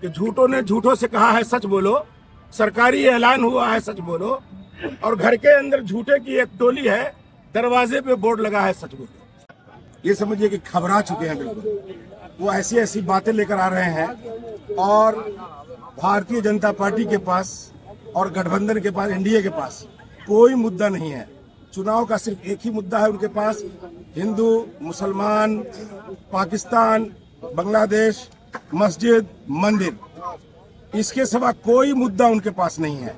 कि झूठों ने झूठों से कहा है सच बोलो, सरकारी ऐलान हुआ है सच बोलो, और घर के अंदर झूठे की एक टोली है, दरवाजे पे बोर्ड लगा है सच बोलो। ये समझिए कि घबरा चुके हैं बिल्कुल। वो ऐसी ऐसी बातें लेकर आ रहे हैं और भारतीय जनता पार्टी के पास और गठबंधन के पास, एनडीए के पास कोई मुद्दा नहीं है। चुनाव का सिर्फ एक ही मुद्दा है उनके पास, हिंदू, मुसलमान, पाकिस्तान, बांग्लादेश, मस्जिद, मंदिर, इसके सिवा कोई मुद्दा उनके पास नहीं है।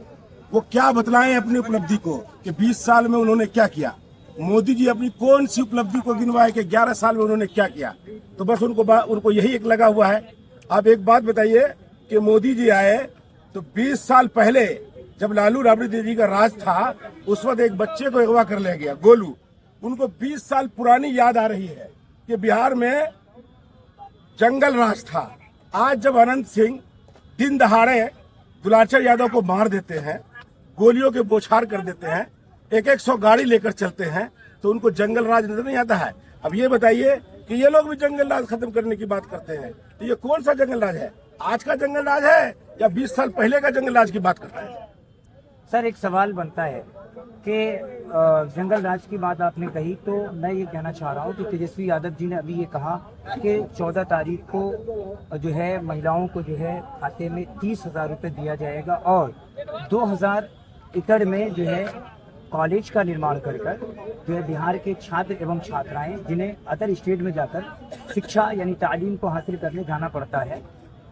वो क्या बतलाएं अपनी उपलब्धि को कि 20 साल में उन्होंने क्या किया। मोदी जी अपनी कौन सी उपलब्धि को गिनवाए कि 11 साल में उन्होंने क्या किया। तो बस उनको यही एक लगा हुआ है। आप एक बात बताइए कि मोदी जी आए तो 20 साल पहले जब लालू राबड़ी जी का राज था, उस वक्त एक बच्चे को अगवा कर ले गया, गोलू। उनको 20 साल पुरानी याद आ रही है कि बिहार में जंगल राज था। आज जब अनंत सिंह दिन दहाड़े दुलाचर यादव को मार देते हैं, गोलियों के बौछार कर देते हैं, 100 गाड़ी लेकर चलते हैं, तो उनको जंगल राज नजर नहीं आता है। अब ये बताइए कि ये लोग भी जंगल राज खत्म करने की बात करते हैं, तो ये कौन सा जंगल राज है? आज का जंगल राज है या 20 साल पहले का जंगल राज की बात करते हैं? सर, एक सवाल बनता है कि जंगल राज की बात आपने कही, तो मैं ये कहना चाह रहा हूँ कि तेजस्वी यादव जी ने अभी ये कहा कि 14 तारीख को जो है महिलाओं को जो है खाते में 30,000 रुपये दिया जाएगा और 2,000 एकड़ में जो है कॉलेज का निर्माण कर जो है बिहार के छात्र एवं छात्राएं जिन्हें अदर स्टेट में जाकर शिक्षा यानी तालीम को हासिल करने जाना पड़ता है,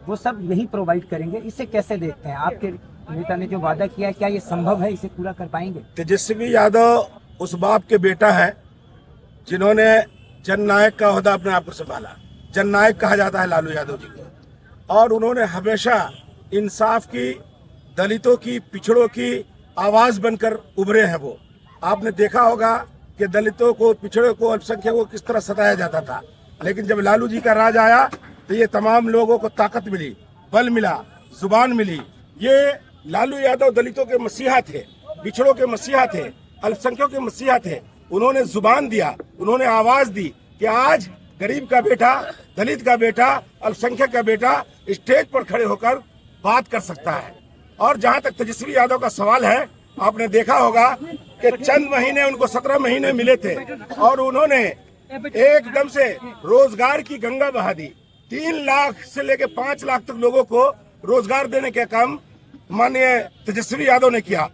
वो सब यही प्रोवाइड करेंगे। इसे कैसे देखते हैं? आपके नेता ने जो वादा किया है, क्या ये संभव है? इसे पूरा कर पाएंगे? तेजस्वी यादव उस बाप के बेटा है जिन्होंने जननायक का ओहदा अपने आप को संभाला। जननायक कहा जाता है लालू यादव जी को, और उन्होंने हमेशा इंसाफ की, दलितों की, पिछड़ों की आवाज बनकर उभरे हैं। वो आपने देखा होगा कि दलितों को, पिछड़ों को, अल्पसंख्यकों को किस तरह सताया जाता था, लेकिन जब लालू जी का राज आया तो ये तमाम लोगों को ताकत मिली, बल मिला, जुबान मिली। ये लालू यादव दलितों के मसीहा थे, पिछड़ों के मसीहा थे, अल्पसंख्यकों के मसीहा थे। उन्होंने जुबान दिया, उन्होंने आवाज दी कि आज गरीब का बेटा, दलित का बेटा, अल्पसंख्यक का बेटा स्टेज पर खड़े होकर बात कर सकता है। और जहां तक तेजस्वी यादव का सवाल है, आपने देखा होगा कि चंद महीने, उनको 17 महीने मिले थे और उन्होंने एकदम से रोजगार की गंगा बहा दी। 3 लाख से लेकर 5 लाख तक लोगों को रोजगार देने का काम माननीय तेजस्वी यादव ने किया।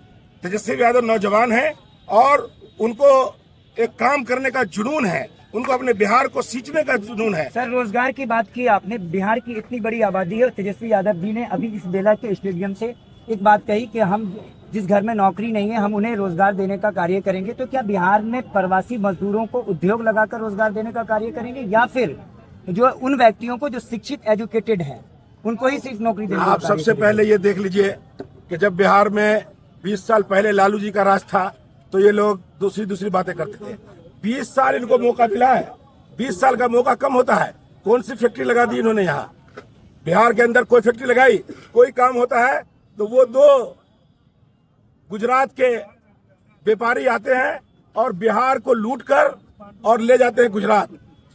तेजस्वी यादव नौजवान है और उनको एक काम करने का जुनून है, उनको अपने बिहार को सींचने का जुनून है। सर, रोजगार की बात की आपने, बिहार की इतनी बड़ी आबादी है। तेजस्वी यादव जी ने अभी इस बेला के स्टेडियम से एक बात कही कि हम जिस घर में नौकरी नहीं है, हम उन्हें रोजगार देने का कार्य करेंगे। तो क्या बिहार में प्रवासी मजदूरों को उद्योग लगाकर रोजगार देने का कार्य करेंगे, या फिर जो उन व्यक्तियों को जो शिक्षित, एजुकेटेड हैं, उनको ही सिर्फ नौकरी देने? आप सबसे पहले ये देख लीजिए कि जब बिहार में 20 साल पहले लालू जी का राज था तो ये लोग दूसरी बातें करते थे। 20 साल इनको मौका मिला है। 20 साल का मौका कम होता है। कौन सी फैक्ट्री लगा दी इन्होंने? यहाँ बिहार के अंदर कोई फैक्ट्री लगाई? कोई काम होता है तो वो 2 गुजरात के व्यापारी आते हैं और बिहार को लूट कर और ले जाते हैं गुजरात।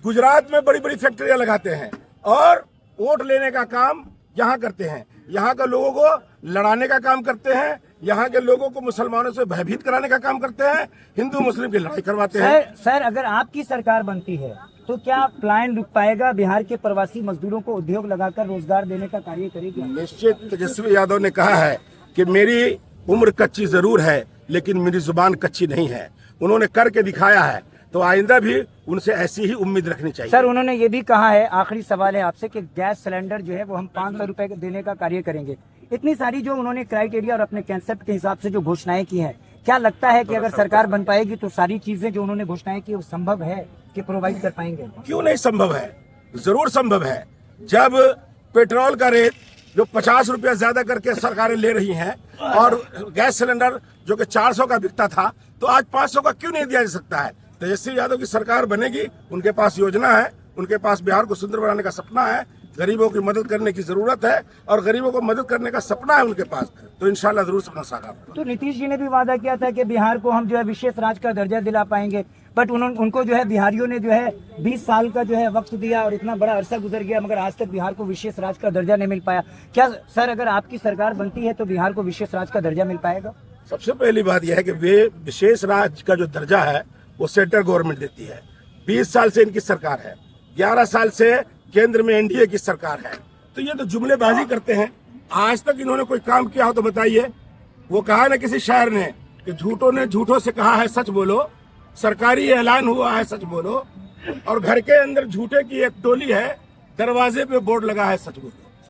गुजरात में बड़ी बड़ी फैक्ट्रियां लगाते हैं और वोट लेने का काम यहाँ करते हैं। यहाँ के लोगों को लड़ाने का काम करते हैं, यहाँ के लोगों को मुसलमानों से भयभीत कराने का काम करते हैं, हिंदू मुस्लिम की लड़ाई करवाते हैं। सर, अगर आपकी सरकार बनती है तो क्या प्लान रुक पाएगा? बिहार के प्रवासी मजदूरों को उद्योग लगाकर रोजगार देने का कार्य करेगी? निश्चित। तेजस्वी यादव ने कहा है कि मेरी उम्र कच्ची जरूर है लेकिन मेरी जुबान कच्ची नहीं है। उन्होंने करके दिखाया है, तो आइंदा भी उनसे ऐसी ही उम्मीद रखनी चाहिए। सर, उन्होंने ये भी कहा है, आखिरी सवाल है आपसे, कि गैस सिलेंडर जो है वो हम 500 रुपए देने का कार्य करेंगे। इतनी सारी जो उन्होंने क्राइटेरिया और अपने कंसेप्ट के हिसाब से जो घोषणाएं की हैं, क्या लगता है कि अगर सरकार बन पाएगी तो सारी चीजें जो उन्होंने घोषणाएं की वो संभव है कि प्रोवाइड कर पाएंगे? क्यों नहीं संभव है, जरूर संभव है। जब पेट्रोल का रेट जो 50 रुपया ज्यादा करके सरकारें ले रही हैं और गैस सिलेंडर जो कि 400 का बिकता था, तो आज 500 का क्यों नहीं दिया जा सकता है? तेजस्वी यादव की सरकार बनेगी, उनके पास योजना है, उनके पास बिहार को सुंदर बनाने का सपना है, गरीबों की मदद करने की जरूरत है और गरीबों को मदद करने का सपना है उनके पास, तो इंशाल्लाह जरूर सपना साकार होगा। तो नीतीश जी ने भी वादा किया था कि बिहार को हम जो है विशेष राज्य का दर्जा दिला पाएंगे। बट उनको जो है बिहारियों ने जो है 20 साल का जो है वक्त दिया और इतना बड़ा अरसा गुजर गया, मगर आज तक बिहार को विशेष राज्य का दर्जा नहीं मिल पाया। क्या सर अगर आपकी सरकार बनती है तो बिहार को विशेष राज्य का दर्जा मिल पाएगा? सबसे पहली बात यह है कि वे विशेष राज्य का जो दर्जा है वो सेंट्रल गवर्नमेंट देती है। 20 साल से इनकी सरकार है, 11 साल से केंद्र में एनडीए की सरकार है, तो ये तो जुमलेबाजी करते हैं। आज तक इन्होंने कोई काम किया हो तो बताइए। वो कहा ना किसी शायर ने कि झूठों ने झूठों से कहा है सच बोलो, सरकारी ऐलान हुआ है सच बोलो, और घर के अंदर झूठे की एक टोली है, दरवाजे पे बोर्ड लगा है सच बोलो।